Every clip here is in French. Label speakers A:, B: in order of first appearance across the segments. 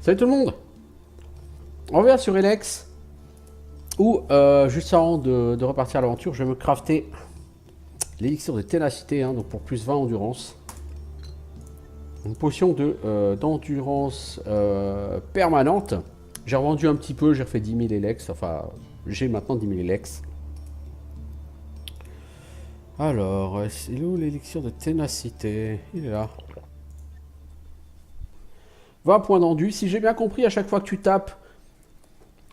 A: Salut tout le monde. On revient sur Elex. Où, juste avant de repartir à l'aventure, je vais me crafter l'élixir de ténacité, hein, donc pour plus 20 endurance. Une potion d'endurance permanente. J'ai revendu un petit peu, j'ai refait 10 000 Elex. Enfin, j'ai maintenant 10 000 Elex. Alors, c'est où l'élixir de ténacité? Il est là. 20 points d'endu. Si j'ai bien compris, à chaque fois que tu tapes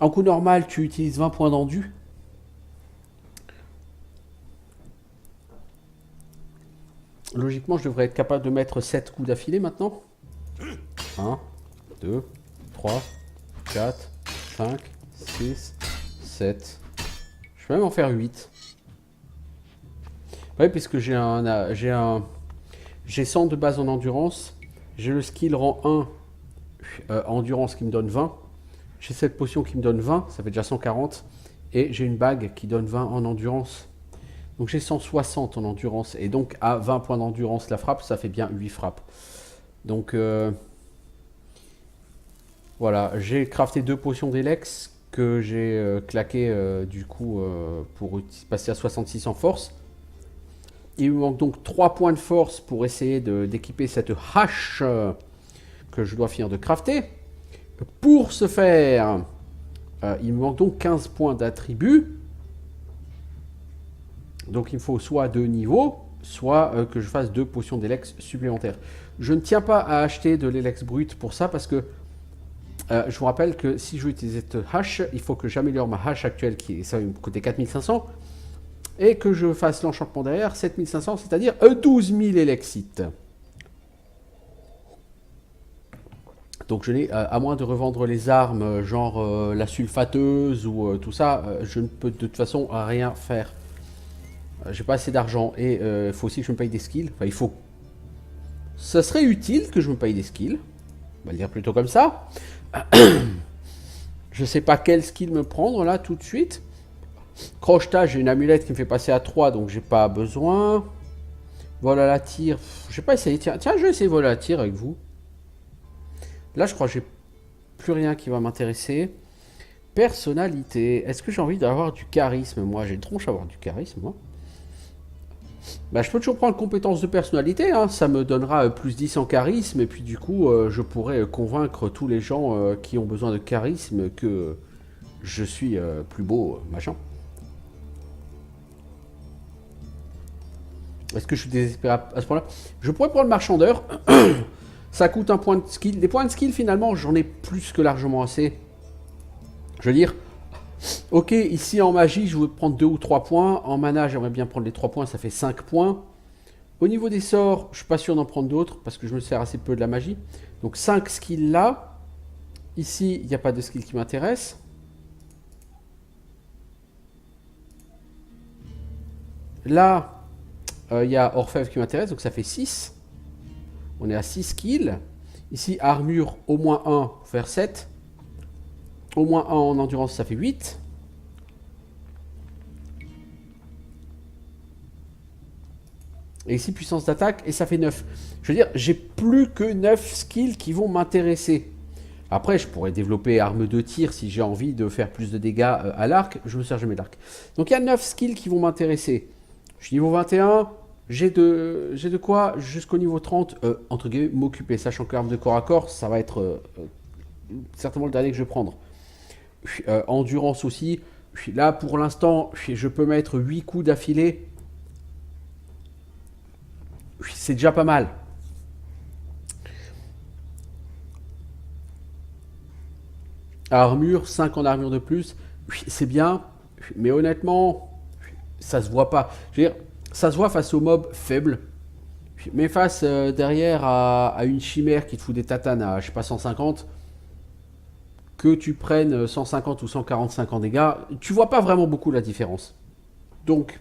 A: en coup normal, tu utilises 20 points d'endu. Logiquement, je devrais être capable de mettre 7 coups d'affilée maintenant. 1, 2, 3, 4, 5, 6, 7. Je vais même en faire 8. Oui, puisque j'ai 100 de base en endurance. J'ai le skill rang 1 endurance qui me donne 20. J'ai cette potion qui me donne 20, ça fait déjà 140. Et j'ai une bague qui donne 20 en endurance. Donc j'ai 160 en endurance. Et donc à 20 points d'endurance la frappe, ça fait bien 8 frappes. Donc voilà, j'ai crafté 2 potions d'Elex que j'ai claqué du coup pour passer à 66 en force. Il me manque donc 3 points de force pour essayer d'équiper cette hache que je dois finir de crafter. Pour ce faire, il me manque donc 15 points d'attribut. Donc il me faut soit 2 niveaux, soit que je fasse 2 potions d'Elex supplémentaires. Je ne tiens pas à acheter de l'Elex brut pour ça parce que je vous rappelle que si je veux utiliser cette hache, il faut que j'améliore ma hache actuelle qui ça va me coûter 4500 et que je fasse l'enchantement derrière 7500, c'est-à-dire 12 000 Elexites. Donc je n'ai, à moins de revendre les armes, genre la sulfateuse ou tout ça, je ne peux de toute façon rien faire. J'ai pas assez d'argent et il faut aussi que je me paye des skills. Enfin, il faut... Ça serait utile que je me paye des skills. On va le dire plutôt comme ça. Je sais pas quel skill me prendre là tout de suite. Crochetage, j'ai une amulette qui me fait passer à 3, donc j'ai pas besoin. Vol à la tire. Je vais pas essayer. Tiens, je vais essayer vol à la tire avec vous. Là, je crois que j'ai plus rien qui va m'intéresser. Personnalité. Est-ce que j'ai envie d'avoir du charisme? Moi, j'ai une tronche à avoir du charisme, moi. Bah, je peux toujours prendre compétence de personnalité, hein. Ça me donnera plus 10 en charisme, et puis du coup, je pourrais convaincre tous les gens qui ont besoin de charisme que je suis plus beau, machin. Est-ce que je suis désespéré à ce point-là? Je pourrais prendre le marchandeur. Ça coûte un point de skill. Les points de skill, finalement, j'en ai plus que largement assez. Je veux dire, ok, ici en magie, je veux prendre 2 ou 3 points. En mana, j'aimerais bien prendre les 3 points, ça fait 5 points. Au niveau des sorts, je suis pas sûr d'en prendre d'autres parce que je me sers assez peu de la magie. Donc 5 skills là. Ici, il n'y a pas de skill qui m'intéresse. Là, il y a Orfèvre qui m'intéresse, donc ça fait 6. On est à 6 skills. Ici, armure, au moins 1 pour faire 7. Au moins 1 en endurance, ça fait 8. Et ici, puissance d'attaque, et ça fait 9. Je veux dire, j'ai plus que 9 skills qui vont m'intéresser. Après, je pourrais développer arme de tir si j'ai envie de faire plus de dégâts à l'arc. Je me sers jamais de l'arc. Donc, il y a 9 skills qui vont m'intéresser. Je suis niveau 21. J'ai de quoi, jusqu'au niveau 30, entre guillemets, m'occuper. Sachant que l'arme de corps à corps, ça va être certainement le dernier que je vais prendre. Endurance aussi. Là, pour l'instant, je peux mettre 8 coups d'affilée. C'est déjà pas mal. Armure, 5 en armure de plus. C'est bien. Mais honnêtement, ça se voit pas. Je veux dire, ça se voit face aux mobs faibles. Mais face derrière à une chimère qui te fout des tatanes à, je sais pas, 150, que tu prennes 150 ou 145 en dégâts, tu vois pas vraiment beaucoup la différence. Donc,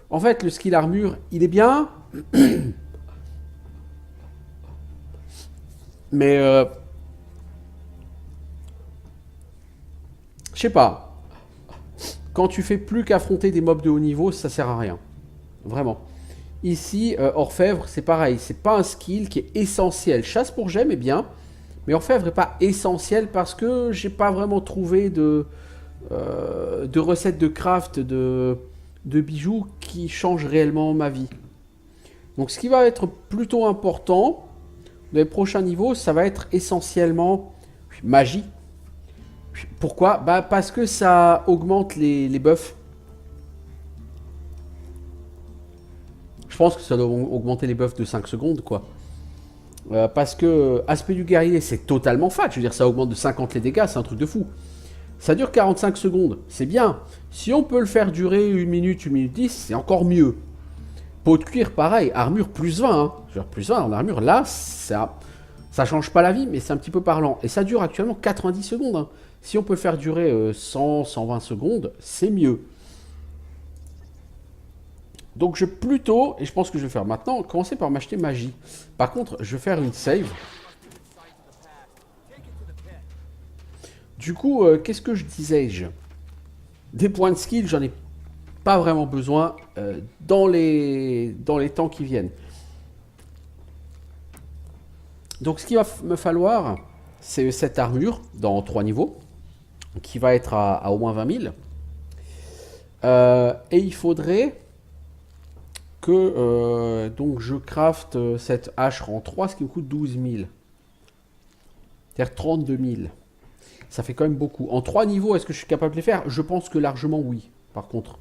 A: en fait, le skill armure, il est bien. Mais, je sais pas. Quand tu fais plus qu'affronter des mobs de haut niveau, ça sert à rien. Vraiment. Ici, Orfèvre, c'est pareil. C'est pas un skill qui est essentiel. Chasse pour gemme est bien. Mais orfèvre n'est pas essentiel parce que j'ai pas vraiment trouvé de recettes de craft de bijoux qui changent réellement ma vie. Donc ce qui va être plutôt important dans les prochains niveaux, ça va être essentiellement magie. Pourquoi? Bah parce que ça augmente les buffs. Je pense que ça doit augmenter les buffs de 5 secondes, quoi. Parce que aspect du guerrier, c'est totalement fat. Je veux dire, ça augmente de 50 les dégâts, c'est un truc de fou. Ça dure 45 secondes, c'est bien. Si on peut le faire durer 1 minute 10, c'est encore mieux. Peau de cuir, pareil. Armure plus 20. Hein. Je veux dire, plus 20 en armure, là, ça change pas la vie, mais c'est un petit peu parlant. Et ça dure actuellement 90 secondes. Hein. Si on peut le faire durer 100, 120 secondes, c'est mieux. Donc je vais plutôt, et je pense que je vais faire maintenant, commencer par m'acheter magie. Par contre, je vais faire une save. Du coup, qu'est-ce que je disais-je? Des points de skill, j'en ai pas vraiment besoin dans les temps qui viennent. Donc ce qu'il va me falloir, c'est cette armure dans 3 niveaux, qui va être à au moins 20 000. Et il faudrait que donc je crafte cette hache rang 3, ce qui me coûte 12 000. C'est-à-dire 32 000. Ça fait quand même beaucoup. En 3 niveaux, est-ce que je suis capable de les faire? Je pense que largement oui. Par contre,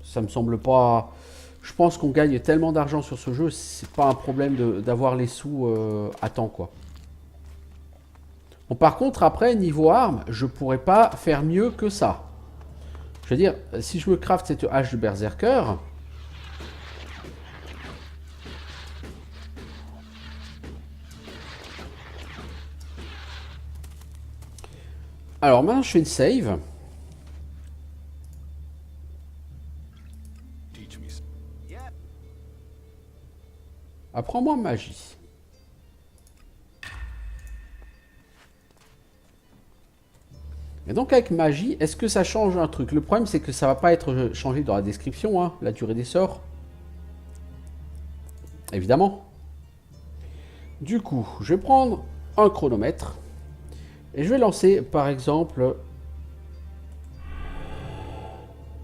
A: ça me semble pas... Je pense qu'on gagne tellement d'argent sur ce jeu, c'est pas un problème d'avoir les sous à temps, quoi. Bon, par contre, après, niveau armes, je pourrais pas faire mieux que ça. Je veux dire, si je me craft cette hache de berserker... Alors maintenant je fais une save. Apprends-moi magie. Et donc avec magie, est-ce que ça change un truc? Le problème c'est que ça va pas être changé dans la description, hein, la durée des sorts. Évidemment. Du coup, je vais prendre un chronomètre. Et je vais lancer par exemple...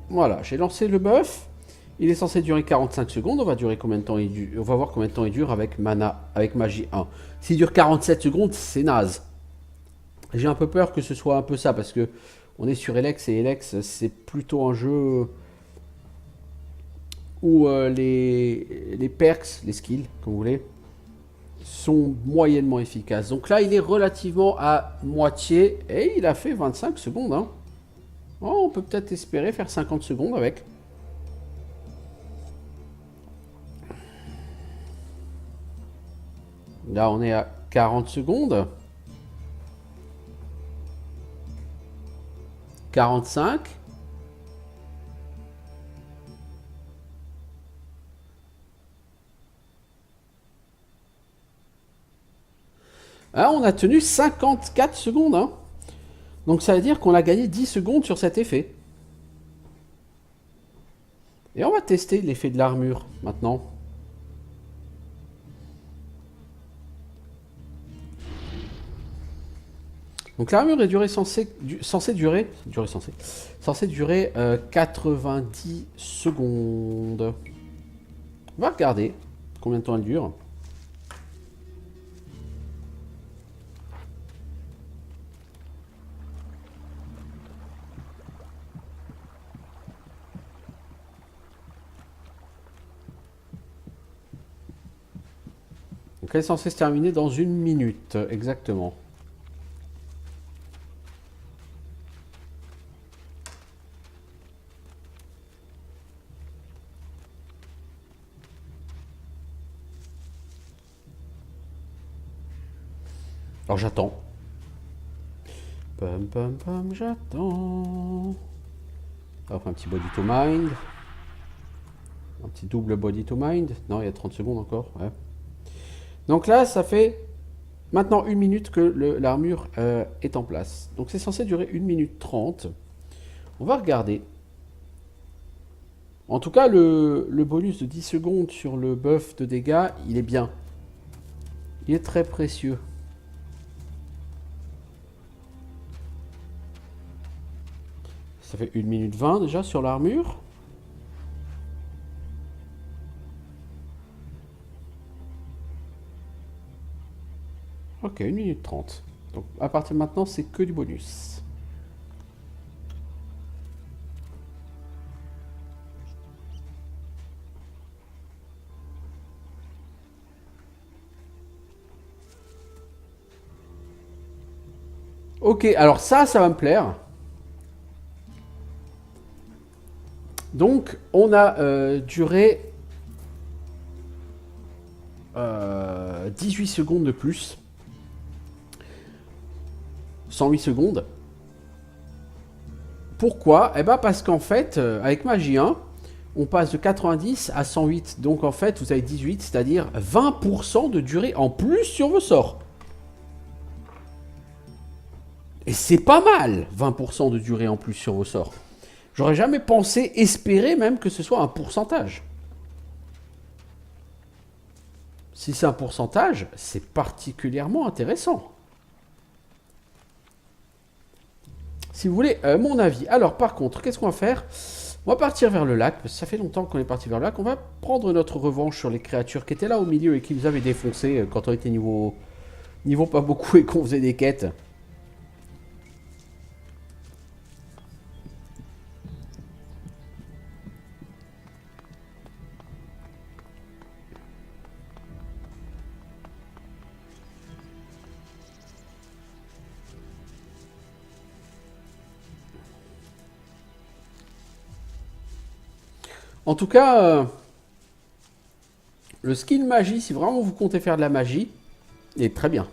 A: Voilà, j'ai lancé le buff. Il est censé durer 45 secondes. On va durer combien de temps il dure. On va voir combien de temps il dure avec mana, avec magie 1. S'il dure 47 secondes, c'est naze. J'ai un peu peur que ce soit un peu ça parce que on est sur Elex et Elex c'est plutôt un jeu où les perks, les skills, comme vous voulez, sont moyennement efficaces. Donc là, il est relativement à moitié et il a fait 25 secondes. Hein. Oh, on peut peut-être espérer faire 50 secondes avec. Là, on est à 40 secondes. 45. Ah, on a tenu 54 secondes. Hein. Donc ça veut dire qu'on a gagné 10 secondes sur cet effet. Et on va tester l'effet de l'armure maintenant. Donc l'armure est censée durer 90 secondes. On va regarder combien de temps elle dure. Donc elle est censée se terminer dans 1 minute, exactement. Alors j'attends. Pam pam pam, j'attends. On va un petit body to mind. Un petit double body to mind. Non, il y a 30 secondes encore. Ouais. Donc là, ça fait maintenant 1 minute que l'armure est en place. Donc c'est censé durer 1 minute 30. On va regarder. En tout cas, le bonus de 10 secondes sur le buff de dégâts, il est bien. Il est très précieux. Ça fait 1 minute 20 déjà sur l'armure. Ok, 1 minute 30. Donc à partir de maintenant, c'est que du bonus. Ok, alors ça va me plaire. Donc, on a duré 18 secondes de plus. 108 secondes. Pourquoi? Eh ben parce qu'en fait, avec Magie 1, on passe de 90 à 108. Donc en fait, vous avez 18, c'est-à-dire 20% de durée en plus sur vos sorts. Et c'est pas mal, 20% de durée en plus sur vos sorts. J'aurais jamais pensé, espérer même que ce soit un pourcentage. Si c'est un pourcentage, c'est particulièrement intéressant. Si vous voulez mon avis. Alors par contre, qu'est-ce qu'on va faire? On va partir vers le lac, parce que ça fait longtemps qu'on est parti vers le lac. On va prendre notre revanche sur les créatures qui étaient là au milieu et qui nous avaient défoncé quand on était niveau pas beaucoup et qu'on faisait des quêtes. En tout cas, le skill magie, si vraiment vous comptez faire de la magie, il est très bien.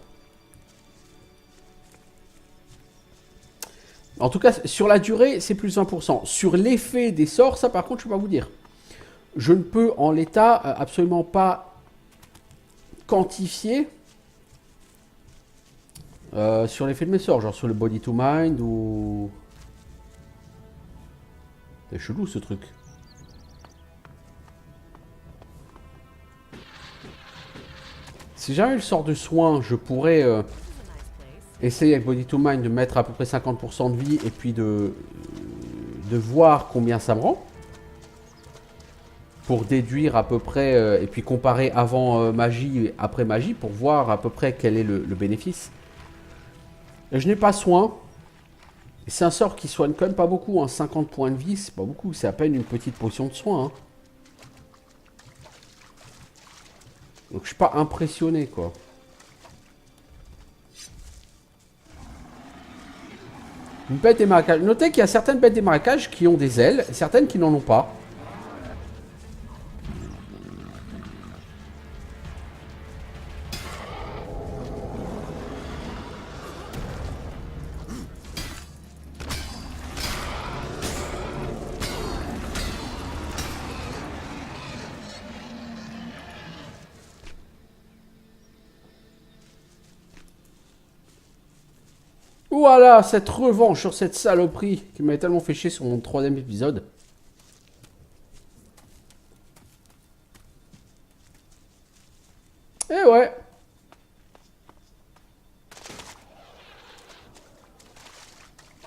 A: En tout cas, sur la durée, c'est plus 1%. Sur l'effet des sorts, ça par contre, je ne peux pas vous dire. Je ne peux en l'état absolument pas quantifier sur l'effet de mes sorts, genre sur le body to mind ou... C'est chelou ce truc. Si jamais le sort de soin, je pourrais essayer avec Body to Mind de mettre à peu près 50% de vie et puis de voir combien ça me rend. Pour déduire à peu près, et puis comparer avant magie et après magie pour voir à peu près quel est le bénéfice. Et je n'ai pas soin. C'est un sort qui soigne quand même pas beaucoup, hein. 50 points de vie, c'est pas beaucoup, c'est à peine une petite potion de soin. Hein. Donc je suis pas impressionné quoi. Une bête des marécages. Notez qu'il y a certaines bêtes des marécages qui ont des ailes, et certaines qui n'en ont pas. Voilà, cette revanche sur cette saloperie qui m'avait tellement fait chier sur mon 3e épisode. Et ouais.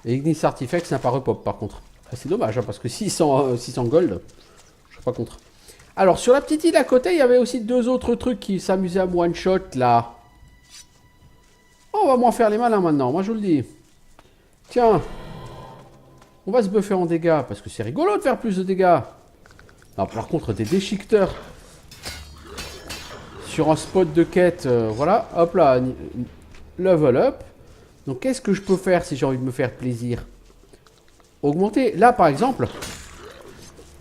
A: Et Ignis Artifacts n'a pas repop par contre. Ah, c'est dommage, hein, parce que 600 gold, je serais pas contre. Alors, sur la petite île à côté, il y avait aussi 2 autres trucs qui s'amusaient à me one-shot, là. Oh, on va moins faire les malins maintenant, moi je vous le dis. Tiens. On va se buffer en dégâts, parce que c'est rigolo de faire plus de dégâts. Non, par contre, des déchiqueteurs sur un spot de quête, voilà. Hop là, level up. Donc, qu'est-ce que je peux faire si j'ai envie de me faire plaisir? Augmenter. Là, par exemple,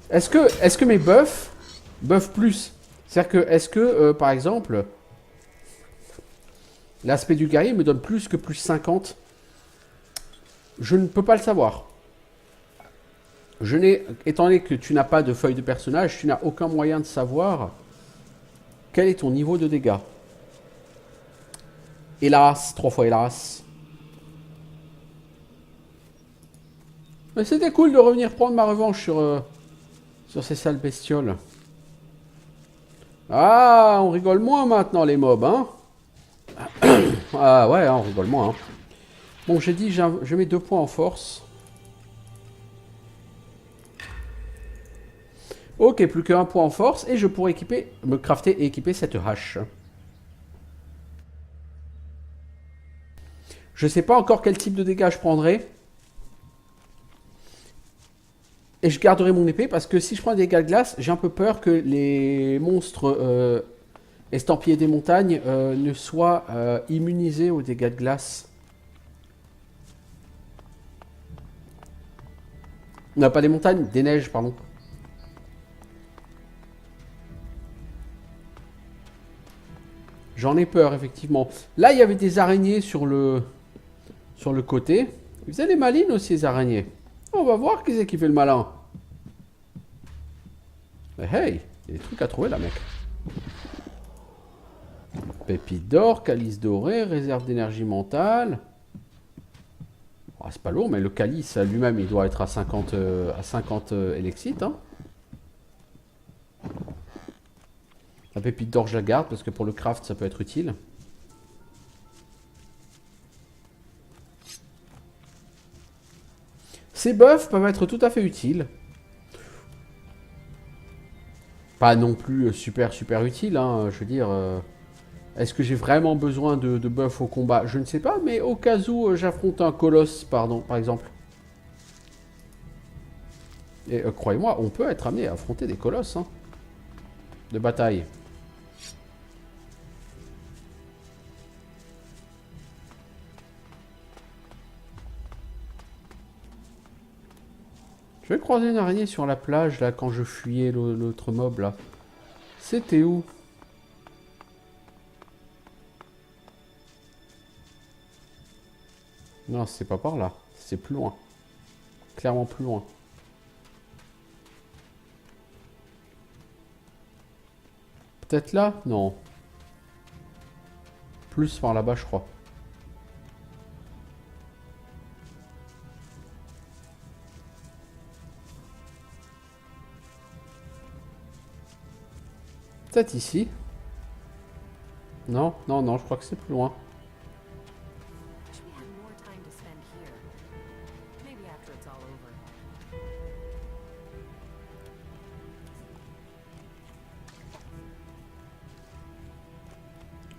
A: est-ce que mes buffs plus? C'est-à-dire que, est-ce que, par exemple, l'aspect du guerrier me donne plus que plus 50? Je ne peux pas le savoir. Étant donné que tu n'as pas de feuille de personnage, tu n'as aucun moyen de savoir quel est ton niveau de dégâts. Hélas, 3 fois hélas. Mais c'était cool de revenir prendre ma revanche sur ces sales bestioles. Ah, on rigole moins maintenant les mobs, hein. Ah ouais, on rigole moins. Hein. Bon, j'ai dit, je mets 2 points en force. Ok, plus qu'un point en force et je pourrais me crafter et équiper cette hache. Je sais pas encore quel type de dégâts je prendrai. Et je garderai mon épée parce que si je prends des dégâts de glace, j'ai un peu peur que les monstres estampillés des montagnes ne soient immunisés aux dégâts de glace. Non, pas des montagnes, des neiges, pardon. J'en ai peur, effectivement. Là, il y avait des araignées sur le côté. Ils faisaient des malines aussi, les araignées. On va voir qui c'est qui fait le malin. Mais hey, il y a des trucs à trouver là, mec. Pépite d'or, calice doré, réserve d'énergie mentale. Oh, c'est pas lourd, mais le calice lui-même, il doit être à 50 élexites. Hein. La pépite d'or, je la garde parce que pour le craft, ça peut être utile. Ces buffs peuvent être tout à fait utiles. Pas non plus super utile, hein, je veux dire. Est-ce que j'ai vraiment besoin de buffs au combat? Je ne sais pas, mais au cas où j'affronte un colosse, par exemple. Et croyez-moi, on peut être amené à affronter des colosses, hein, de bataille. Je vais croiser une araignée sur la plage, là, quand je fuyais l'autre mob, là. C'était où? Non, c'est pas par là. C'est plus loin. Clairement plus loin. Peut-être là? Non. Plus par là-bas, je crois. Peut-être ici. Non, je crois que c'est plus loin.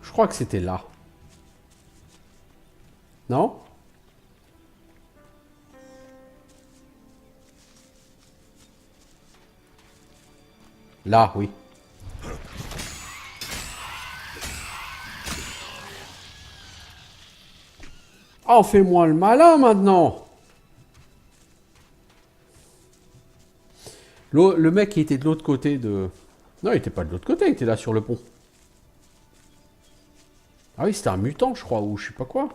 A: Je crois que c'était là. Non? Là, oui. Oh, fais-moi le malin maintenant. Le mec qui était de l'autre côté de... Non, il était pas de l'autre côté, il était là sur le pont. Ah oui, c'était un mutant, je crois, ou je sais pas quoi.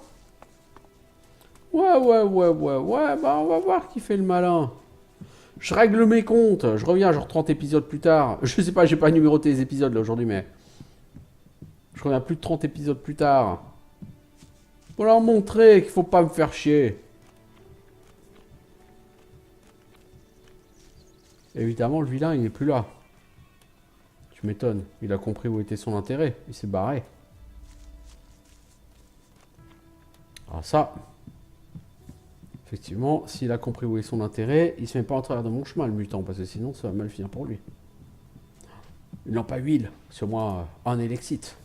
A: Ouais, bah on va voir qui fait le malin. Je règle mes comptes, je reviens genre 30 épisodes plus tard. Je sais pas, j'ai pas numéroté les épisodes là aujourd'hui, mais... Je reviens plus de 30 épisodes plus tard. Pour leur montrer qu'il faut pas me faire chier. Évidemment, le vilain, il est plus là. Tu m'étonnes. Il a compris où était son intérêt. Il s'est barré. Alors ça... Effectivement, s'il a compris où est son intérêt, il se met pas en travers de mon chemin, le mutant, parce que sinon, ça va mal finir pour lui. Une lampe à huile, sur moi, un élexite.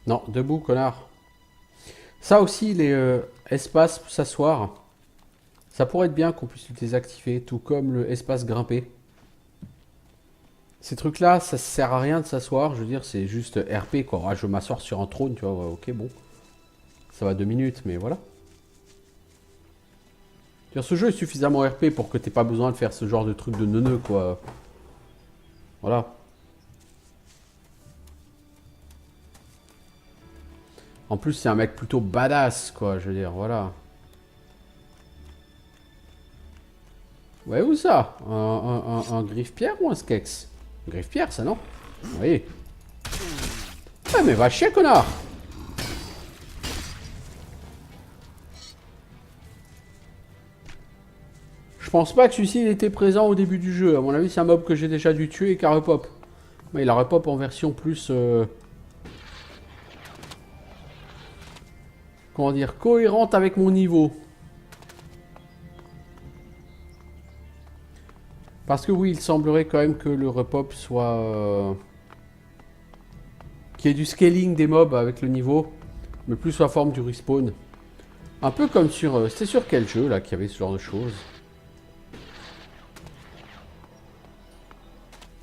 A: Non, debout, connard. Ça aussi, les espaces pour s'asseoir. Ça pourrait être bien qu'on puisse le désactiver, tout comme le espace grimper. Ces trucs-là, ça sert à rien de s'asseoir. Je veux dire, c'est juste RP quoi. Ah, je veux m'asseoir sur un trône, tu vois. Ouais, ok, bon. Ça va 2 minutes, mais voilà. Je veux dire, ce jeu est suffisamment RP pour que t'aies pas besoin de faire ce genre de truc de neuneu, quoi. Voilà. En plus, c'est un mec plutôt badass, quoi. Je veux dire, voilà. Ouais, où ça? Un griffe-pierre ou un skex? Griffe-pierre, ça, non? Oui. Ah, mais va chier, connard! Je pense pas que celui-ci il était présent au début du jeu. À mon avis, c'est un mob que j'ai déjà dû tuer et qui a repop. Mais il a repop en version plus... comment dire? Cohérente avec mon niveau. Parce que oui, il semblerait quand même que le repop soit... qu'il y ait du scaling des mobs avec le niveau. Mais plus sous la forme du respawn. Un peu comme sur... c'était sur quel jeu, là, qu'il y avait ce genre de choses?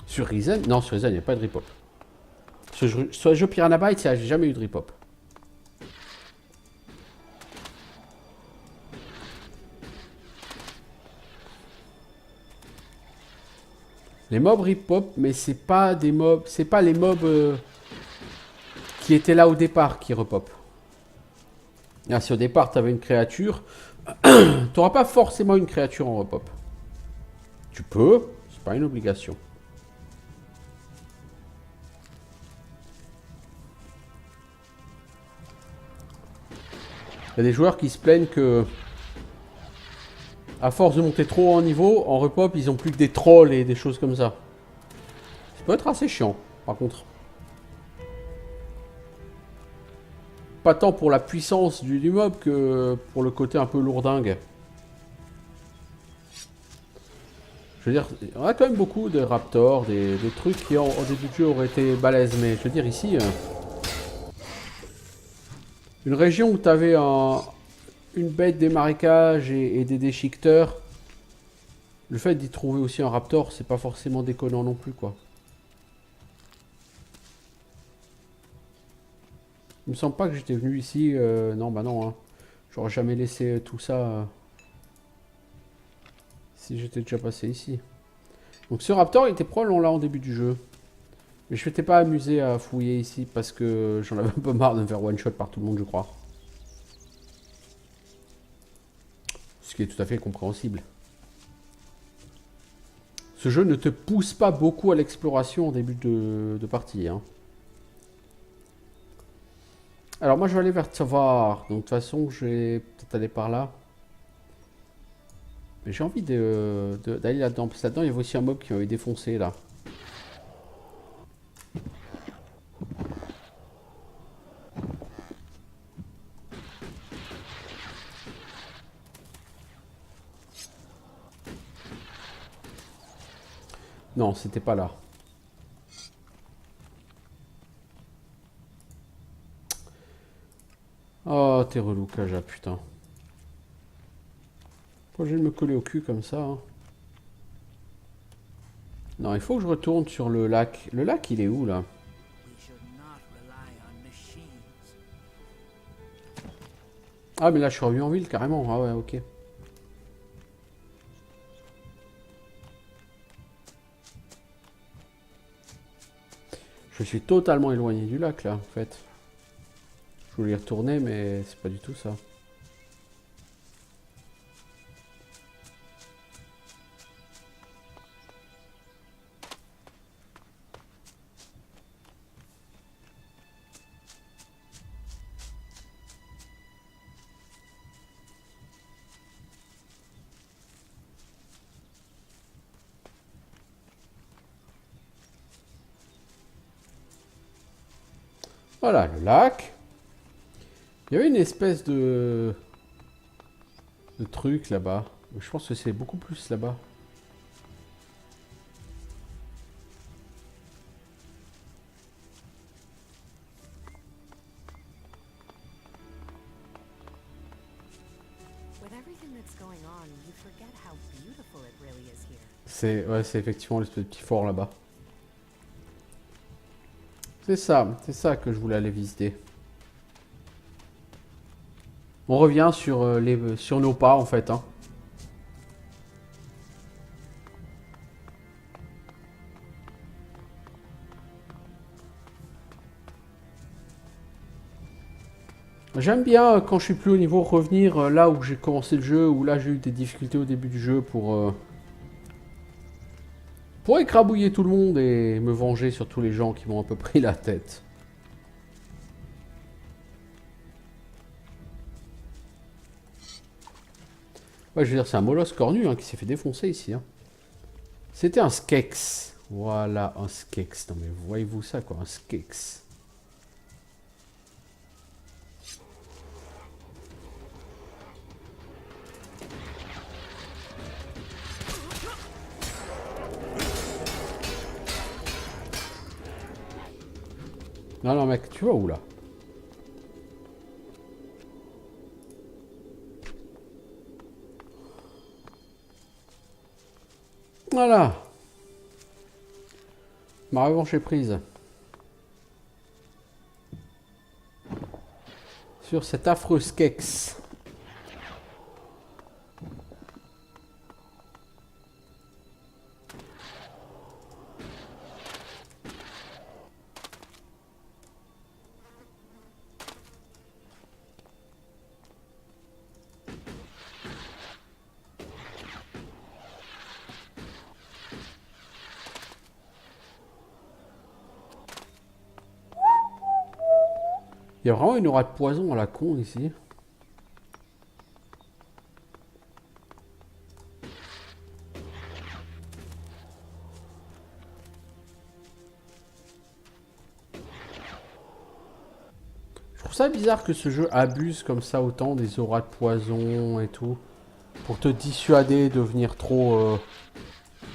A: Sur Risen? Non, sur Risen, il n'y a pas de repop. Sur le jeu Piranha Bytes, il n'y a jamais eu de repop. Les mobs repop, mais c'est pas des mobs... c'est pas les mobs qui étaient là au départ qui repop. Ah, si au départ, tu avais une créature, tu n'auras pas forcément une créature en repop. Tu peux, c'est pas une obligation. Il y a des joueurs qui se plaignent que, à force de monter trop en niveau, en repop, ils ont plus que des trolls et des choses comme ça. Ça peut être assez chiant, par contre. Pas tant pour la puissance du mob que pour le côté un peu lourdingue. Je veux dire, on a quand même beaucoup de raptors, des trucs qui en début de jeu auraient été balèzes. Mais je veux dire, ici, une région où tu avais une bête des marécages et des déchiqueteurs, le fait d'y trouver aussi un raptor, c'est pas forcément déconnant non plus, quoi. Il me semble pas que j'étais venu ici. Non, bah non, hein. J'aurais jamais laissé tout ça si j'étais déjà passé ici. Donc ce raptor, il était probablement là en début du jeu. Mais je m'étais pas amusé à fouiller ici parce que j'en avais un peu marre de me faire one shot par tout le monde, je crois. Ce qui est tout à fait compréhensible. Ce jeu ne te pousse pas beaucoup à l'exploration en début de partie, hein. Alors moi je vais aller vers Tsavar. Donc de toute façon je vais peut-être aller par là. Mais j'ai envie d'aller là-dedans. Parce que là-dedans il y avait aussi un mob qui m'avait défoncé là. Non, c'était pas là. Oh, t'es relou, Kaja, putain. Pourquoi je vais me coller au cul comme ça, hein? Non, il faut que je retourne sur le lac. Le lac, il est où, là? Ah, mais là, je suis revenu en ville, carrément. Ah ouais, ok. Je suis totalement éloigné du lac, là, en fait. Je voulais y retourner, mais c'est pas du tout ça. Voilà, le lac. Il y avait une espèce de truc là-bas. Je pense que c'est beaucoup plus là-bas. C'est ouais, c'est effectivement l'espèce de petit fort là-bas. C'est ça que je voulais aller visiter. On revient sur, sur nos pas en fait. Hein. J'aime bien quand je suis plus haut niveau revenir là où j'ai commencé le jeu, où là j'ai eu des difficultés au début du jeu pour écrabouiller tout le monde et me venger sur tous les gens qui m'ont un peu pris la tête. Ouais, je veux dire, c'est un molosse cornu hein, qui s'est fait défoncer ici. Hein. C'était un Skex. Voilà, un Skex. Non mais voyez-vous ça quoi, un Skex. Non, non mec, tu vas où là? Voilà. Ma revanche est prise. Sur cet affreux Skex. Il y a vraiment une aura de poison à la con ici. Je trouve ça bizarre que ce jeu abuse comme ça autant des auras de poison et tout. Pour te dissuader de venir trop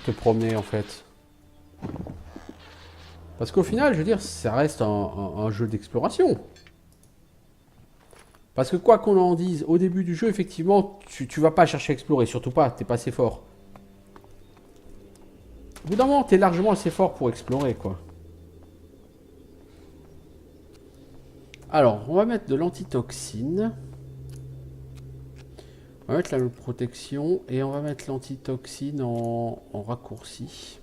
A: te promener en fait. Parce qu'au final, je veux dire, ça reste un jeu d'exploration. Parce que quoi qu'on en dise, au début du jeu, effectivement, tu vas pas chercher à explorer, surtout pas, t'es pas assez fort. Au bout d'un moment, t'es largement assez fort pour explorer, quoi. Alors, on va mettre de l'antitoxine. On va mettre la protection et on va mettre l'antitoxine en raccourci.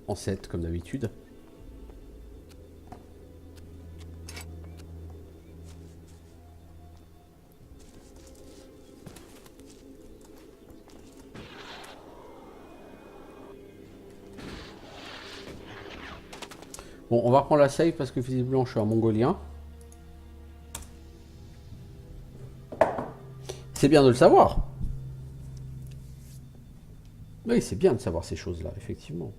A: En 7, comme d'habitude. Bon, on va reprendre la save parce que visiblement je suis un mongolien. C'est bien de le savoir. Oui, c'est bien de savoir ces choses-là, effectivement.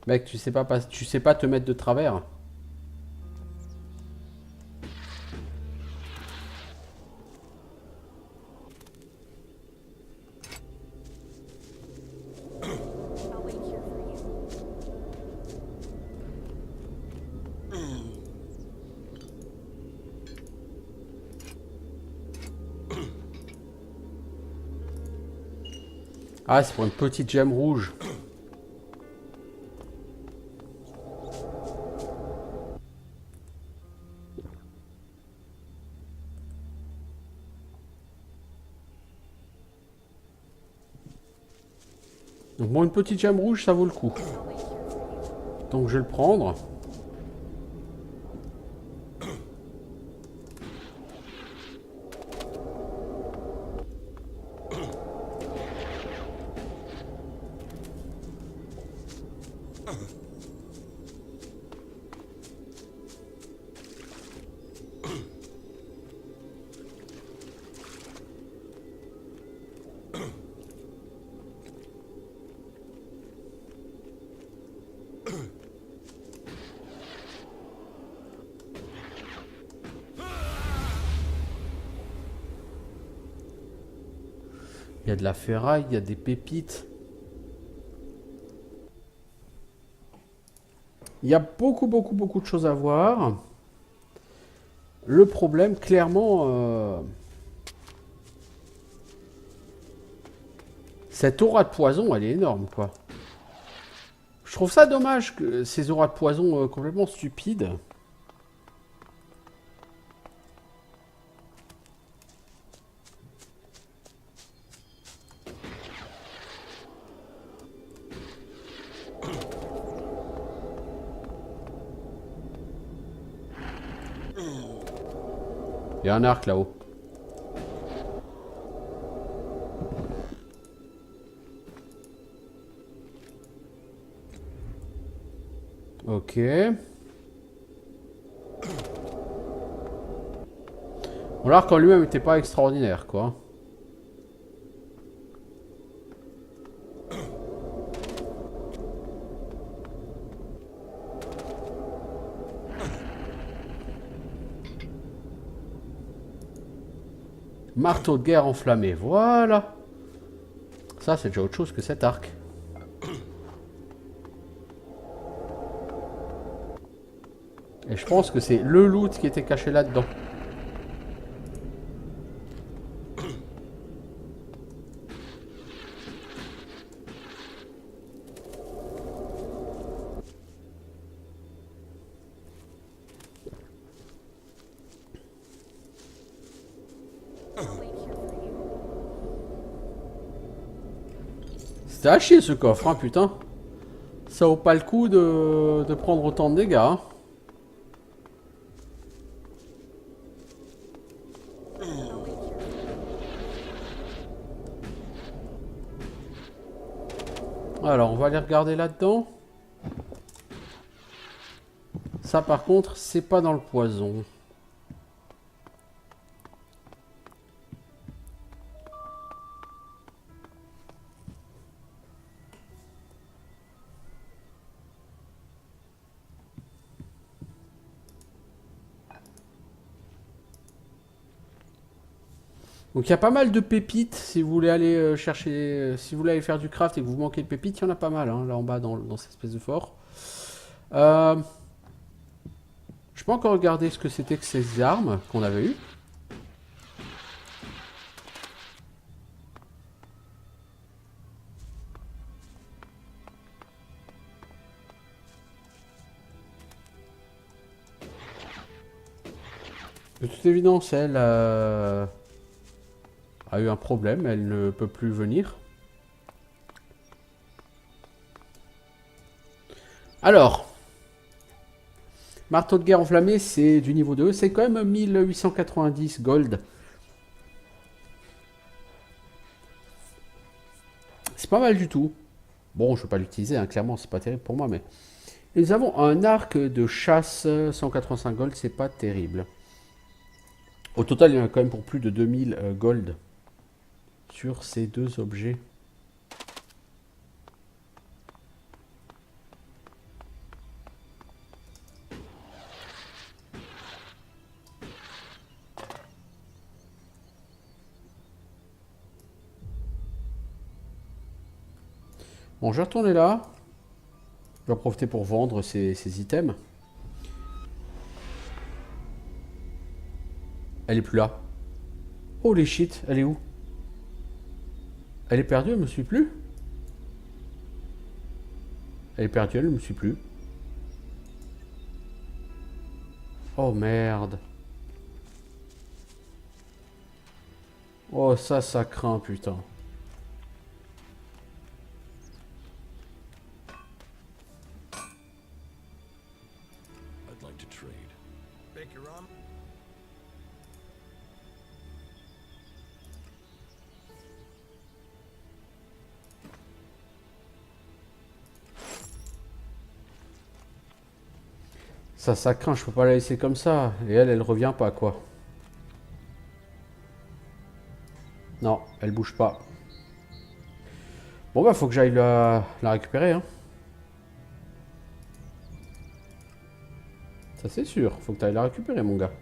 A: Mec, tu sais pas te mettre de travers. Ah, c'est pour une petite gemme rouge. Donc bon, une petite gemme rouge, ça vaut le coup. Donc je vais le prendre. Il y a de la ferraille, il y a des pépites. Il y a beaucoup de choses à voir. Le problème, clairement, Cette aura de poison, elle est énorme, quoi. Je trouve ça dommage, que ces auras de poison complètement stupides. Il y a un arc là-haut. Ok. Bon, l'arc en lui-même n'était pas extraordinaire, quoi. Marteau de guerre enflammé, voilà. Ça, c'est déjà autre chose que cet arc. Et je pense que c'est le loot qui était caché là-dedans. C'était à chier ce coffre, hein, putain. Ça vaut pas le coup de prendre autant de dégâts. Hein. Alors, on va aller regarder là-dedans. Ça, par contre, c'est pas dans le poison. Donc il y a pas mal de pépites si vous voulez aller chercher, si vous voulez aller faire du craft et que vous manquez de pépites, il y en a pas mal hein, là en bas dans cette espèce de fort. Je peux encore regarder ce que c'était que ces armes qu'on avait eues. De toute évidence, elle a eu un problème, elle ne peut plus venir. Alors, marteau de guerre enflammé, c'est du niveau 2, c'est quand même 1890 gold. C'est pas mal du tout. Bon, je ne vais pas l'utiliser, hein, clairement, c'est pas terrible pour moi, mais... Et nous avons un arc de chasse, 185 gold, c'est pas terrible. Au total, il y en a quand même pour plus de 2000 gold sur ces deux objets. Bon, je vais retourner là. Je vais en profiter pour vendre ces items. Elle est plus là. Holy shit, elle est où? Elle est perdue, elle me suit plus. Elle est perdue, elle me suit plus. Oh merde. Oh ça craint putain. Ça craint, je peux pas la laisser comme ça. Et elle revient pas, quoi. Non, elle bouge pas. Bon bah, faut que j'aille la récupérer, hein. Ça c'est sûr, faut que tu ailles la récupérer, mon gars.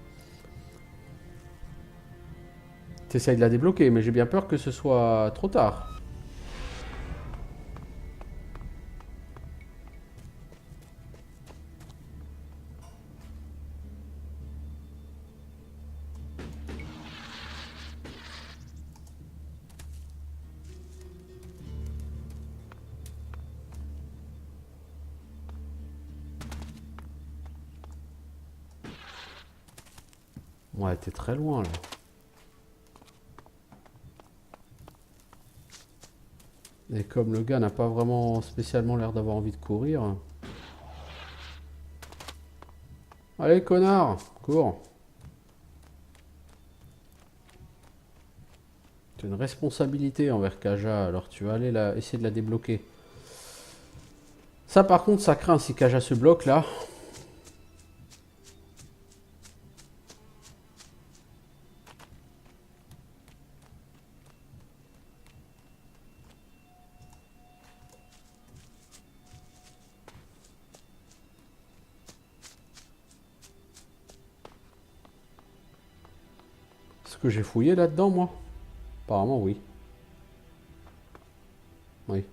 A: T'essayes de la débloquer, mais j'ai bien peur que ce soit trop tard. Ouais, t'es très loin là. Et comme le gars n'a pas vraiment spécialement l'air d'avoir envie de courir. Allez, connard, cours. Tu as une responsabilité envers Kaja, alors tu vas aller essayer de la débloquer. Ça par contre, ça craint si Kaja se bloque là. Est-ce que j'ai fouillé là-dedans, moi? Apparemment, oui. Oui.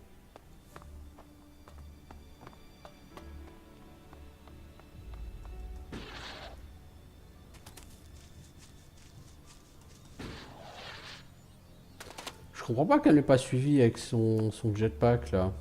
A: Je comprends pas qu'elle n'ait pas suivi avec son jetpack, là.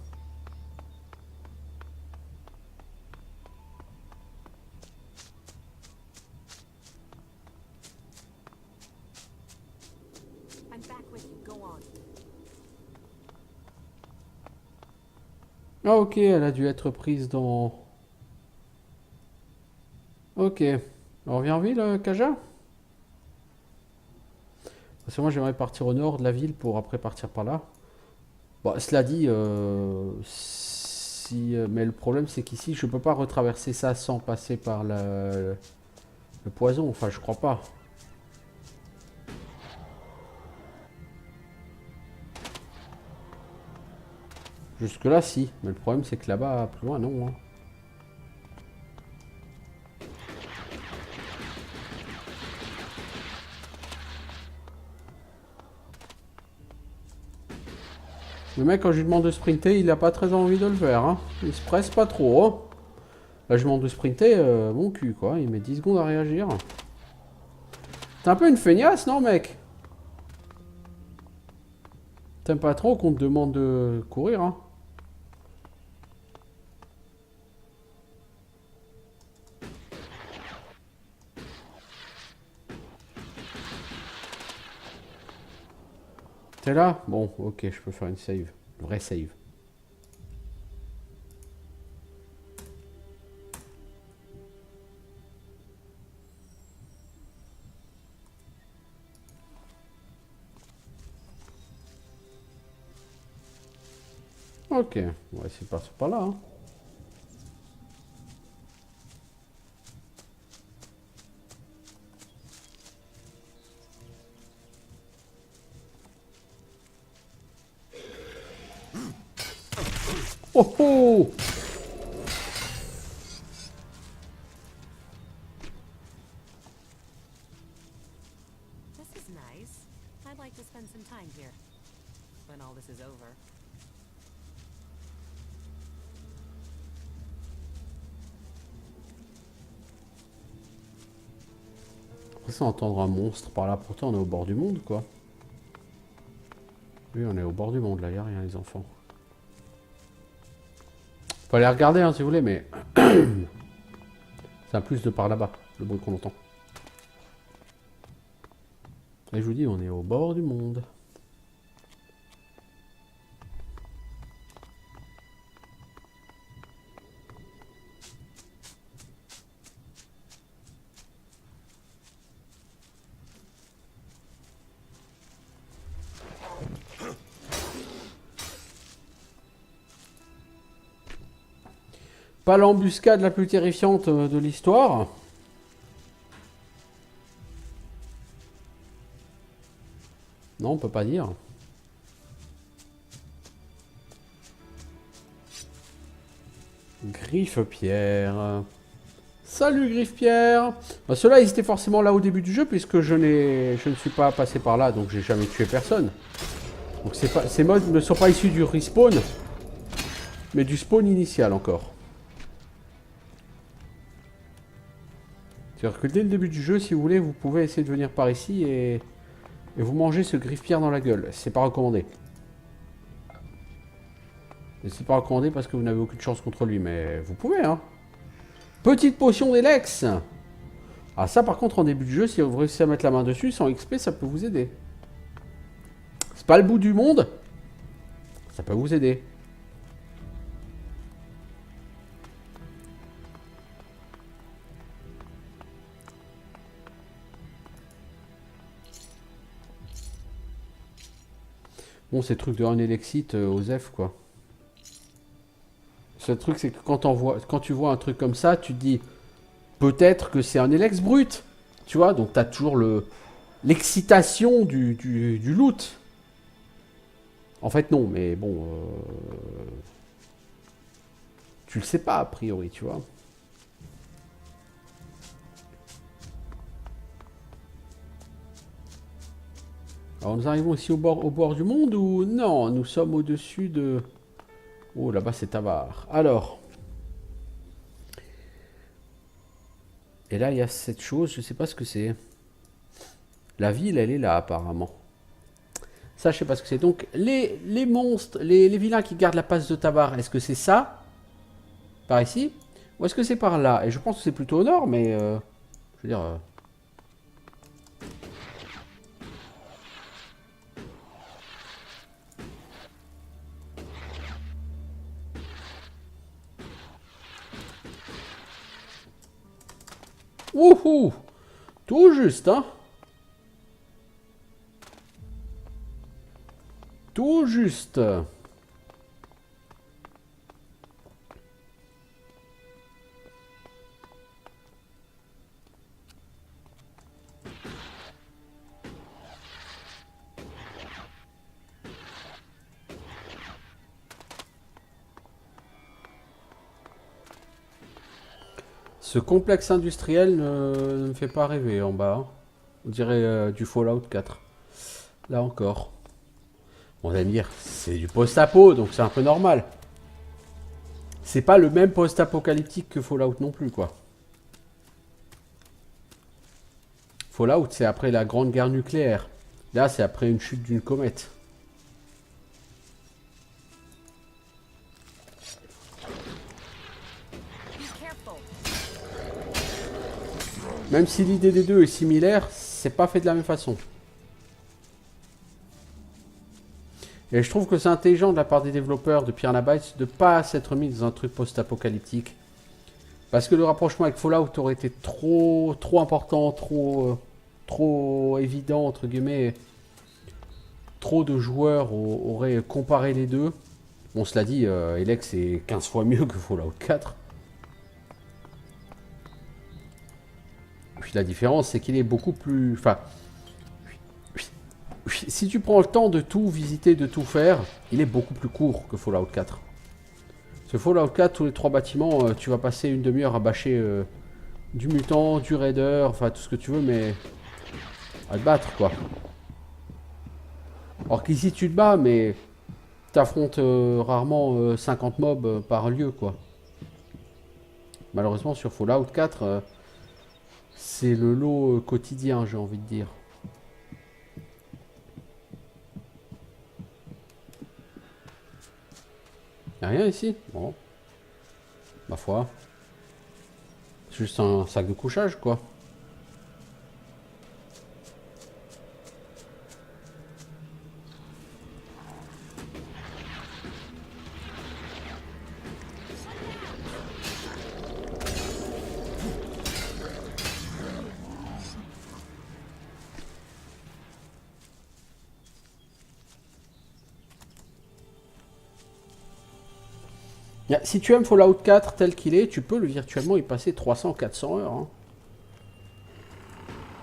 A: Ah, ok, elle a dû être prise dans... Ok. On revient en ville, Kaja? Parce que moi, j'aimerais partir au nord de la ville pour après partir par là. Bon, cela dit, mais le problème, c'est qu'ici, je peux pas retraverser ça sans passer par le poison. Enfin, je crois pas. Jusque-là, si. Mais le problème, c'est que là-bas, plus loin, non. Hein. Le mec, quand je lui demande de sprinter, il a pas très envie de le faire. Hein. Il se presse pas trop. Hein. Là, je lui demande de sprinter, mon cul, quoi. Il met 10 secondes à réagir. T'es un peu une feignasse, non, mec? T'aimes pas trop qu'on te demande de courir, hein? T'es là? Bon, ok, je peux faire une save. Une vraie save. Ok, on va essayer de partir par là. Hein. Oh oh!
B: This is nice. I'd like to spend some time here when all this is over.
A: Après ça, entendre un monstre par là, pourtant on est au bord du monde, quoi. Oui, on est au bord du monde, là, y'a rien, les enfants. Faut aller regarder, hein, si vous voulez, mais... c'est un plus de par là-bas, le bruit qu'on entend. Et je vous dis, on est au bord du monde. Pas l'embuscade la plus terrifiante de l'histoire. Non, on peut pas dire. Griffe-pierre. Salut Griffe-pierre. Bah, ceux-là, ils étaient forcément là au début du jeu, puisque je ne suis pas passé par là, donc j'ai jamais tué personne. Donc ces modes ne sont pas issus du respawn, mais du spawn initial encore. C'est-à-dire que dès le début du jeu, si vous voulez, vous pouvez essayer de venir par ici et vous mangez ce griffe-pierre dans la gueule. C'est pas recommandé. Et c'est pas recommandé parce que vous n'avez aucune chance contre lui, mais vous pouvez, hein. Petite potion d'Elex. Ah ça par contre en début de jeu, si vous réussissez à mettre la main dessus, sans XP, ça peut vous aider. C'est pas le bout du monde, ça peut vous aider. Bon, ces trucs de un Elexit aux F quoi. Ce truc c'est que quand tu vois un truc comme ça, tu te dis peut-être que c'est un Elex brut. Tu vois, donc t'as toujours l'excitation du loot. En fait non, mais bon... tu le sais pas a priori, tu vois. Alors nous arrivons ici au bord du monde ou... Non, nous sommes au-dessus de... Oh, là-bas c'est Tavar. Alors... Et là, il y a cette chose, je sais pas ce que c'est. La ville, elle est là, apparemment. Ça, je sais pas ce que c'est. Donc, les monstres, les vilains qui gardent la passe de Tavar, est-ce que c'est ça? Par ici? Ou est-ce que c'est par là? Et je pense que c'est plutôt au nord, mais... je veux dire... Wouhou! Tout juste, hein? Tout juste. Ce complexe industriel ne me fait pas rêver en bas. Hein. On dirait du Fallout 4. Là encore. On va me dire, c'est du post-apo, donc c'est un peu normal. C'est pas le même post-apocalyptique que Fallout non plus, quoi. Fallout, c'est après la grande guerre nucléaire. Là, c'est après une chute d'une comète. Même si l'idée des deux est similaire, c'est pas fait de la même façon. Et je trouve que c'est intelligent de la part des développeurs de Piranha Bytes de pas s'être mis dans un truc post-apocalyptique. Parce que le rapprochement avec Fallout aurait été trop important, trop évident, entre guillemets. Trop de joueurs auraient comparé les deux. Bon, cela dit, Elex est 15 fois mieux que Fallout 4. Puis la différence, c'est qu'il est beaucoup plus... Enfin, si tu prends le temps de tout visiter, de tout faire, il est beaucoup plus court que Fallout 4. Ce Fallout 4, tous les 3 bâtiments, tu vas passer une demi-heure à bâcher du mutant, du raider, enfin tout ce que tu veux, mais à te battre, quoi. Alors qu'ici, tu te bats, mais t'affrontes rarement 50 mobs par lieu, quoi. Malheureusement, sur Fallout 4, c'est le lot quotidien, j'ai envie de dire. Y'a rien ici? Bon. Ma foi. C'est juste un sac de couchage, quoi. Si tu aimes Fallout 4 tel qu'il est, tu peux virtuellement y passer 300-400 heures. Hein.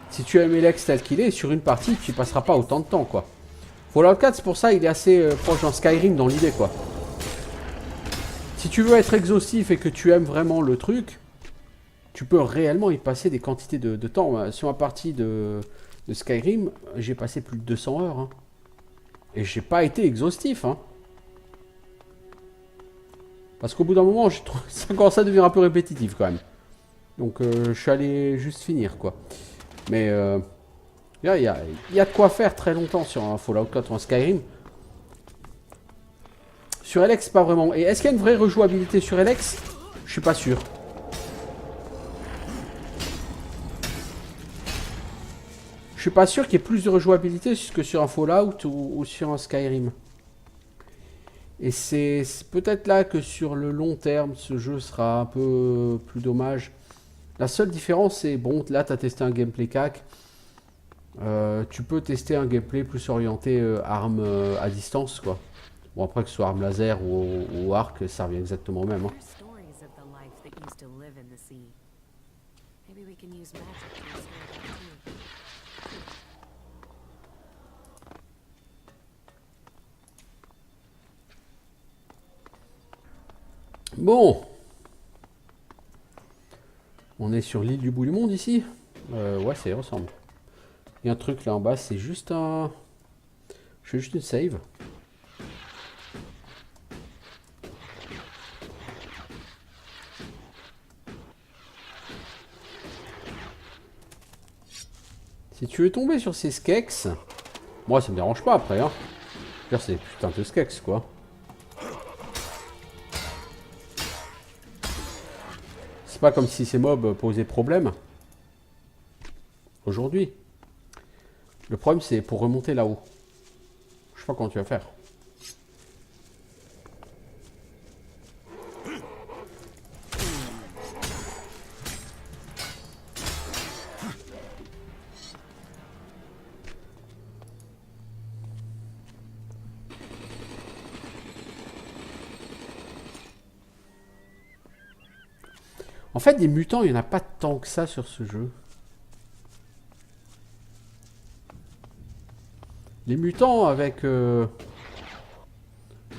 A: Si tu aimes Elex tel qu'il est, sur une partie, tu n'y passeras pas autant de temps, quoi. Fallout 4, c'est pour ça il est assez proche dans Skyrim dans l'idée, quoi. Si tu veux être exhaustif et que tu aimes vraiment le truc, tu peux réellement y passer des quantités de temps. Sur ma partie de Skyrim, j'ai passé plus de 200 heures. Hein. Et j'ai pas été exhaustif, hein. Parce qu'au bout d'un moment, ça commence à devenir un peu répétitif quand même. Donc je suis allé juste finir, quoi. Mais il y a de quoi faire très longtemps sur un Fallout 4 ou un Skyrim. Sur Elex, pas vraiment. Et est-ce qu'il y a une vraie rejouabilité sur Elex? Je suis pas sûr. suis pas sûr qu'il y ait plus de rejouabilité que sur un Fallout ou sur un Skyrim. Et c'est peut-être là que sur le long terme, ce jeu sera un peu plus dommage. La seule différence, c'est, bon, là, tu as testé un gameplay CAC. Tu peux tester un gameplay plus orienté arme à distance, quoi. Bon, après, que ce soit arme laser ou arc, ça revient exactement au même. Hein.
B: There's stories of the life that used to live in the sea. Maybe we can use magic to restore that too.
A: Bon. On est sur l'île du bout du monde, ici. Ouais, ça y ressemble. Il y a un truc là en bas, c'est juste un... Je fais juste une save. Si tu veux tomber sur ces skex, moi ça me dérange pas après, hein. C'est des putains de skex, quoi. C'est pas comme si ces mobs posaient problème. Aujourd'hui. Le problème c'est pour remonter là-haut. Je sais pas comment tu vas faire. En fait, des mutants, il n'y en a pas tant que ça sur ce jeu. Les mutants, avec le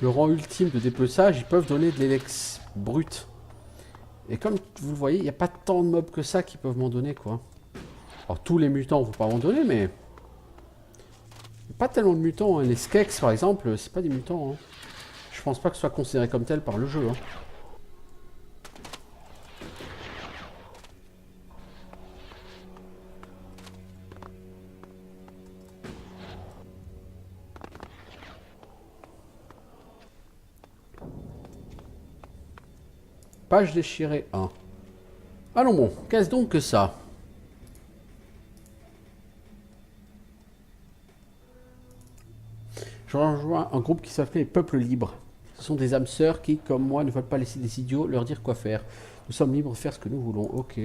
A: rang ultime de dépeçage, ils peuvent donner de l'élex brut. Et comme vous le voyez, il n'y a pas tant de mobs que ça qui peuvent m'en donner, quoi. Alors, tous les mutants, on ne peut pas m'en donner, mais... Il n'y a pas tellement de mutants. Hein. Les skex, par exemple, c'est pas des mutants. Hein. Je pense pas que ce soit considéré comme tel par le jeu. Hein. Page déchirée 1. Allons bon, qu'est-ce donc que ça? Je rejoins un groupe qui s'appelait les Peuples Libres. Ce sont des âmes sœurs qui, comme moi, ne veulent pas laisser des idiots leur dire quoi faire. Nous sommes libres de faire ce que nous voulons. Ok.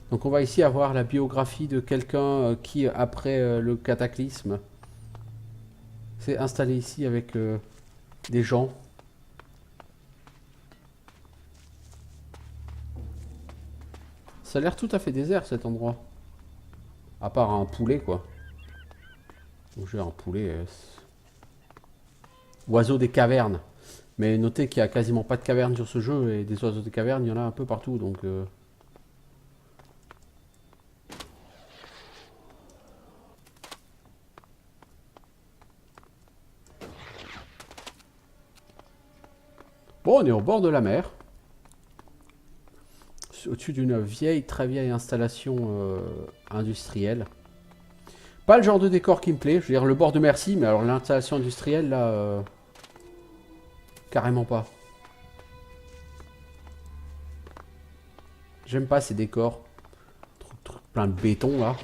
A: Donc on va ici avoir la biographie de quelqu'un qui, après le cataclysme, s'est installé ici avec des gens. Ça a l'air tout à fait désert cet endroit. À part un poulet, quoi. Donc j'ai un poulet. Oiseau des cavernes. Mais notez qu'il n'y a quasiment pas de cavernes sur ce jeu. Et des oiseaux des cavernes, il y en a un peu partout. Donc. Bon, on est au bord de la mer. Au-dessus d'une vieille, très vieille installation industrielle. Pas le genre de décor qui me plaît. Je veux dire, le bord de mer, si, mais alors l'installation industrielle, là... carrément pas. J'aime pas ces décors. Plein de béton, là.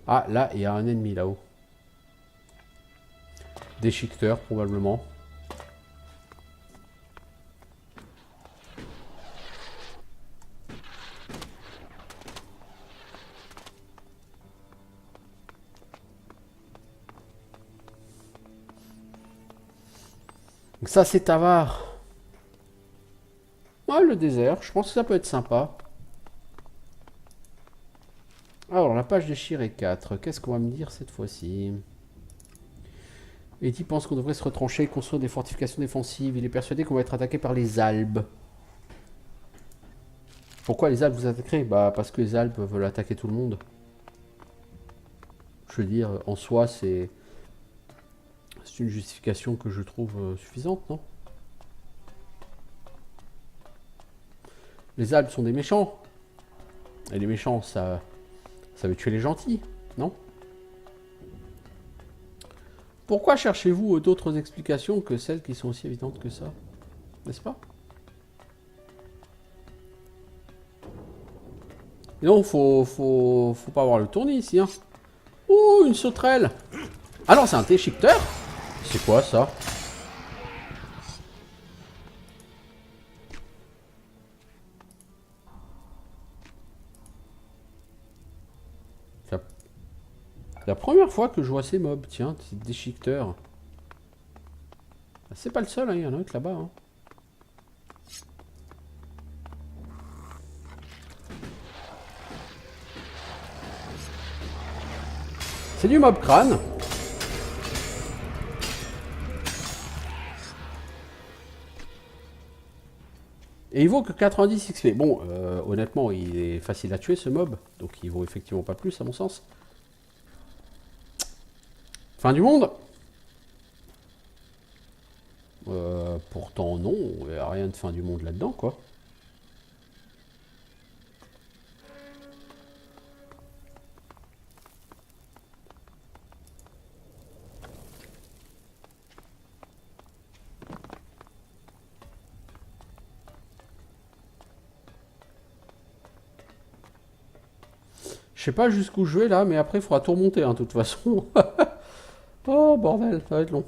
A: Ah, là, il y a un ennemi, là-haut. Déchiqueteur, probablement. Donc ça, c'est Tavar. Ouais, le désert, je pense que ça peut être sympa. Alors, la page déchirée 4. Qu'est-ce qu'on va me dire cette fois-ci? Eddie pense qu'on devrait se retrancher et construire des fortifications défensives. Il est persuadé qu'on va être attaqué par les Albes. Pourquoi les Albes vous attaqueraient? Bah, parce que les Albes veulent attaquer tout le monde. Je veux dire, en soi, c'est une justification que je trouve suffisante, non? Les Albes sont des méchants. Et les méchants, ça veut tuer les gentils, non? Pourquoi cherchez-vous d'autres explications que celles qui sont aussi évidentes que ça? N'est-ce pas? Et non, faut pas avoir le tournis ici, hein. Ouh, une sauterelle. Ah non, c'est un déchiqueteur. C'est quoi ça? C'est la première fois que je vois ces mobs, tiens, ces déchiqueteurs. C'est pas le seul, hein, il y en a un autre là-bas. Hein. C'est du mob crâne. Et il vaut que 90 XP. Bon, honnêtement, il est facile à tuer ce mob. Donc il vaut effectivement pas plus à mon sens. Fin du monde? Pourtant non, il n'y a rien de fin du monde là-dedans quoi. Je sais pas jusqu'où je vais là, mais après il faudra tout remonter hein, de toute façon. Oh bordel, ça va être long.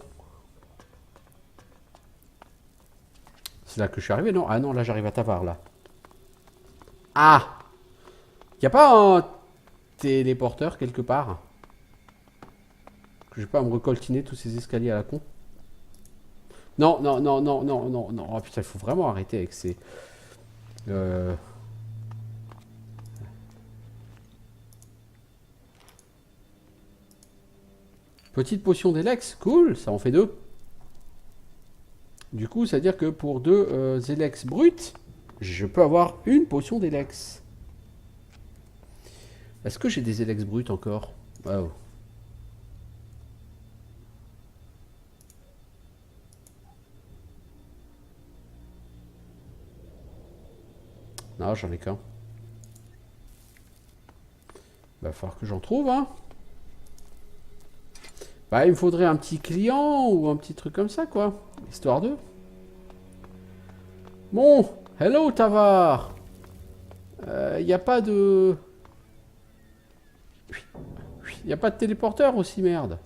A: C'est là que je suis arrivé, non? Ah non, là j'arrive à Tavar là. Ah! Y a pas un téléporteur quelque part? Que je vais pas me recoltiner tous ces escaliers à la con? Non, non, non, non, non, non, non. Oh putain, il faut vraiment arrêter avec ces... Petite potion d'élex, cool, ça en fait 2. Du coup, ça veut dire que pour 2 élex bruts, je peux avoir une potion d'élex. Est-ce que j'ai des élex bruts encore? Wow. Non, j'en ai qu'un. Va falloir que j'en trouve, hein. Bah, il me faudrait un petit client ou un petit truc comme ça, quoi. Histoire de... Bon, hello Tavar. Y a pas de... Y a pas de téléporteur aussi, merde.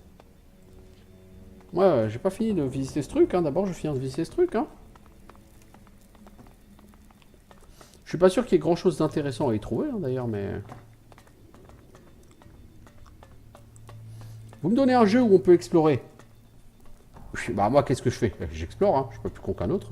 A: Ouais, j'ai pas fini de visiter ce truc, hein. D'abord, je finis de visiter ce truc, hein. Je suis pas sûr qu'il y ait grand chose d'intéressant à y trouver, hein, d'ailleurs, mais... Vous me donnez un jeu où on peut explorer. Bah moi, qu'est-ce que je fais? J'explore, hein. Je suis pas plus con qu'un autre.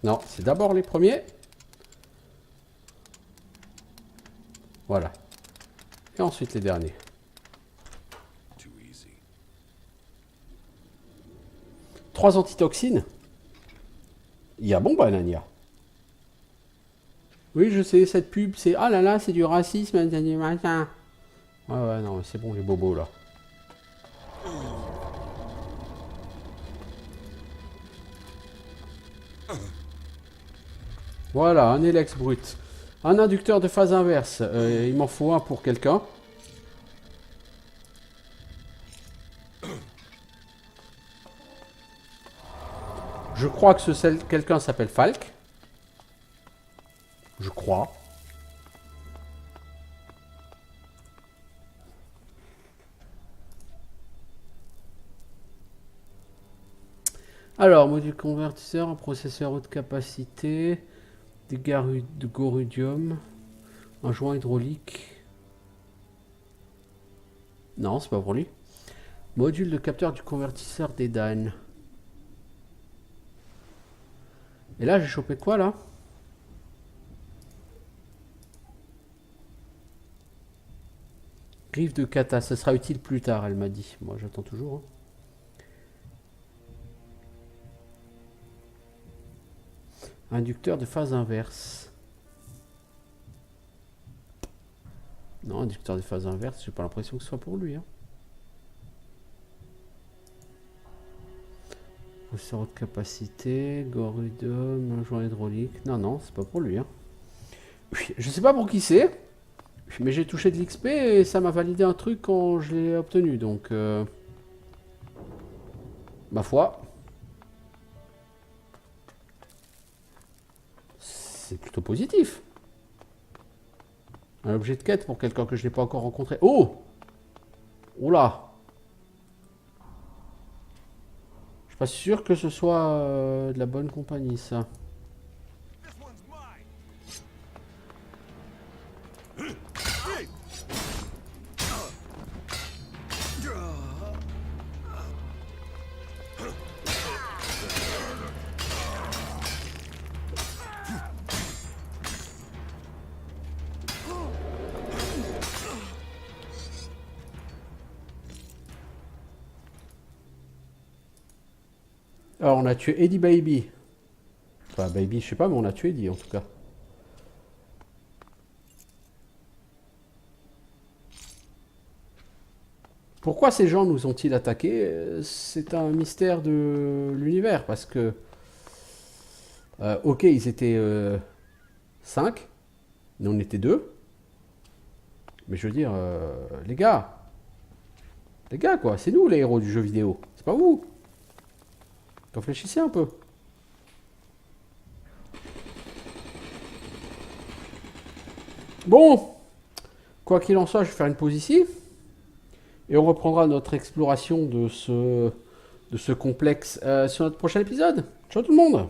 A: Non, c'est d'abord les premiers. Voilà. Et ensuite les derniers. 3 antitoxines. Il y a bon banania. Oui, je sais, cette pub, c'est... Ah là là, c'est du racisme. Ouais, ouais, non, c'est bon, les bobos, là. Voilà, un élex brut. Un inducteur de phase inverse. Il m'en faut un pour quelqu'un. Je crois que quelqu'un s'appelle Falk. Je crois. Alors, module convertisseur, un processeur haute capacité, des de gorudium, un joint hydraulique. Non, c'est pas pour lui. Module de capteur du convertisseur d'Edan. Et là, j'ai chopé quoi, là? Griffe de kata, ça sera utile plus tard, elle m'a dit. Moi, j'attends toujours. Hein. Inducteur de phase inverse. Non, inducteur de phase inverse, j'ai pas l'impression que ce soit pour lui. Hein. Ressort de capacité, Gorudum, joint hydraulique. Non, non, c'est pas pour lui. Hein. Je sais pas pour qui c'est, mais j'ai touché de l'XP et ça m'a validé un truc quand je l'ai obtenu. Donc, ma foi, c'est plutôt positif. Un objet de quête pour quelqu'un que je n'ai pas encore rencontré. Oh! Oula! Je suis pas sûr que ce soit de la bonne compagnie, ça. Alors, on a tué Eddie Baby. Enfin, Baby, je sais pas, mais on a tué Eddie, en tout cas. Pourquoi ces gens nous ont-ils attaqués? C'est un mystère de l'univers, parce que... ok, ils étaient 5, nous on était 2. Mais je veux dire, les gars, quoi, c'est nous les héros du jeu vidéo, c'est pas vous. Réfléchissez un peu. Bon, quoi qu'il en soit, je vais faire une pause ici. Et on reprendra notre exploration de ce complexe sur notre prochain épisode. Ciao tout le monde!